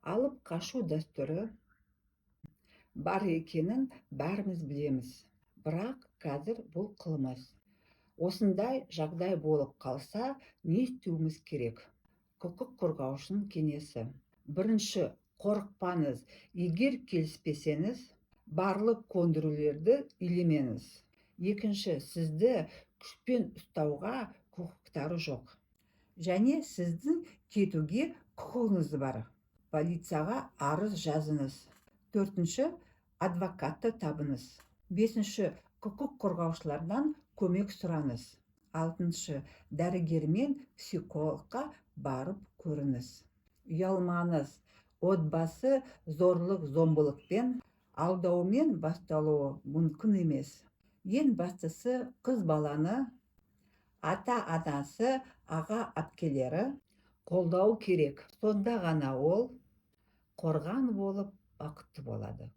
Алып қашу дәстүрі бар екенін бәріміз білеміз. Бірақ қазір бұл қылмыс. Осындай жағдай болып қалса, не істеуіміз керек? Құқық қорғаушының кеңесі. Бірінші, қорықпаңыз. Егер келіспесеңіз, барлық көндірулерді елемеңіз. Екінші, сізді күшпен ұстауға құқықтары жоқ. Және сіздің кетуге құқығыңыз бар. Полицияға арыз жазыңыз. Төртінші, адвокатты табыңыз. Бесінші, құқық қорғаушылардан көмек сұраңыз. Алтыншы, дәрігер мен психологқа барып көріңіз. Ұялмаңыз. Отбасы зорлық-зомбылықпен, алдаумен басталуы мүмкін емес. Ең бастысы, қыз баланы ата-анасы, аға-әпкелері қолдау керек. Сонда ғана ол қорған болып бақытты болады.